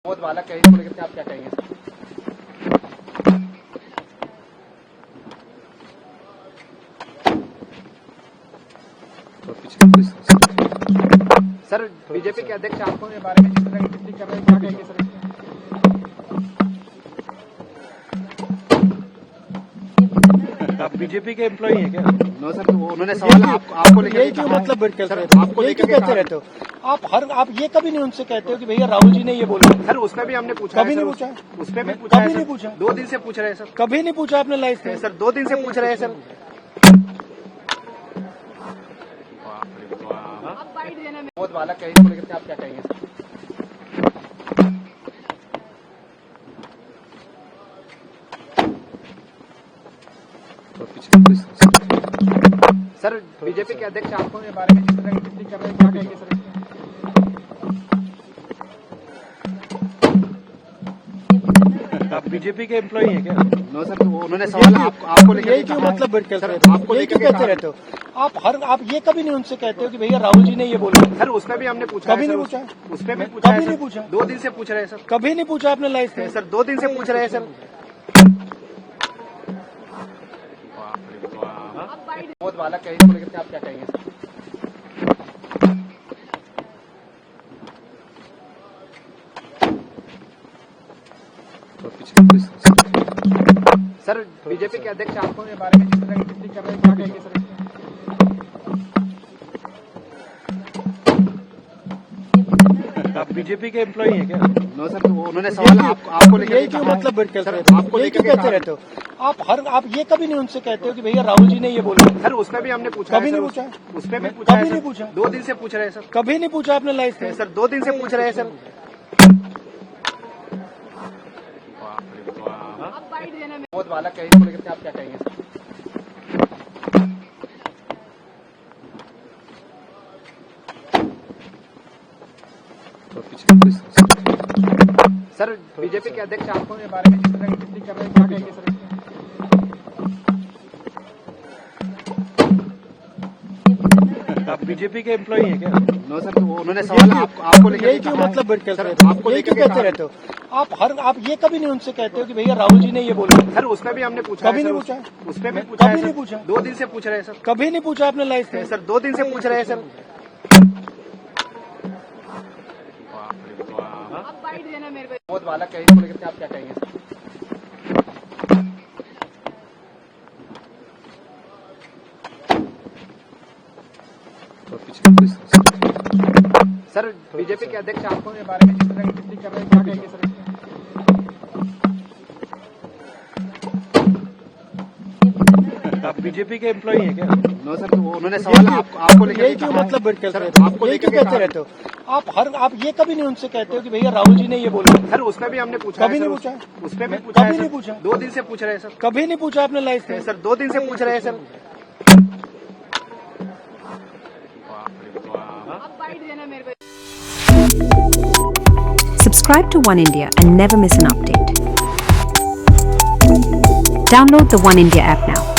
बहुत बालक है, इसको लेकर आप क्या कहेंगे? सर बीजेपी के अध्यक्ष आपको के बारे में जिस तरह की टिप्पणी कर रहे हैं, क्या कहेंगे सर? आप बीजेपी के एम्प्लॉई हैं क्या? नो सर, तो उन्होंने सवाल आपको लेकर यही क्यों मतलब आपको लेकर कहते रहते हो? आप ये कभी नहीं उनसे कहते हो कि भैया राहुल जी ने ये बोला? सर उस पर भी हमने पूछा, कभी नहीं पूछा, उस पर भी पूछा, कभी नहीं पूछा, 2 दिन से पूछ रहे हैं सर। कभी नहीं पूछा आपने लाइफ में? सर 2 दिन से पूछ रहे हैं सर। बहुत बालक है, इसको लेकर आप क्या कहेंगे? सर बीजेपी के अध्यक्ष आपको के बारे में जिस तरह की टिप्पणी कर रहे हैं, क्या कहेंगे सर? आप बीजेपी के एम्प्लॉई हैं क्या? नो सर, तो उन्होंने सवाल आपको लेकर यही क्यों मतलब आपको लेकर कहते रहते हो? आप ये कभी नहीं उनसे कहते हो कि भैया राहुल जी ने ये बोला? सर उस पर भी हमने पूछा, कभी नहीं पूछा, उस पर भी पूछा, कभी नहीं पूछा, 2 दिन से पूछ रहे हैं सर। कभी नहीं पूछा आपने लाइफ में? सर 2 दिन से पूछ रहे हैं सर। बहुत बालक है, इसको लेकर आप क्या कहेंगे? सर बीजेपी के अध्यक्ष आपको के बारे में जिस तरह की टिप्पणी कर रहे हैं, क्या कहेंगे सर? आप बीजेपी के एम्प्लॉई हैं क्या? नो सर, तो उन्होंने सवाल आपको लेकर यही क्यों मतलब आपको लेकर कहते रहते हो? आप ये कभी नहीं उनसे कहते हो कि भैया राहुल जी ने ये बोला? सर उस पर भी हमने पूछा, कभी नहीं पूछा, उस पर भी पूछा, कभी नहीं पूछा, 2 दिन से पूछ रहे हैं सर। कभी नहीं पूछा आपने लाइफ में? सर 2 दिन से पूछ रहे हैं सर। बहुत बालक है, इसको लेकर आप क्या कहेंगे? सर बीजेपी के अध्यक्ष आपको के बारे में जिस तरह की टिप्पणी कर रहे हैं, क्या कहेंगे सर? आप बीजेपी के एम्प्लॉई हैं क्या? नो सर, तो उन्होंने सवाल आपको लेकर यही क्यों मतलब आपको लेकर कहते रहते हो? आप ये कभी नहीं उनसे कहते हो कि भैया राहुल जी ने ये बोला? सर उस पर भी हमने पूछा, कभी नहीं पूछा, उस पर भी पूछा, कभी नहीं पूछा, 2 दिन से पूछ रहे हैं सर। कभी नहीं पूछा आपने लाइफ में? सर 2 दिन से पूछ रहे हैं सर। बहुत बालक है, इसको लेकर आप क्या कहेंगे? सर बीजेपी के अध्यक्ष आपको के बारे में जिस तरह की टिप्पणी कर रहे हैं, क्या कहेंगे सर? आप बीजेपी के एम्प्लॉई हैं क्या? नो सर, तो उन्होंने सवाल आपको लेकर यही क्यों मतलब आपको लेकर कहते रहते हो? आप ये कभी नहीं उनसे कहते हो कि भैया राहुल जी ने ये बोला? सर उस पर भी हमने पूछा, कभी नहीं पूछा, उस पर भी पूछा, कभी नहीं पूछा, 2 दिन से पूछ रहे हैं सर। कभी नहीं पूछा आपने लाइफ में? सर 2 दिन से पूछ रहे हैं sir. Subscribe to One India and never miss an update. Download the One India app now.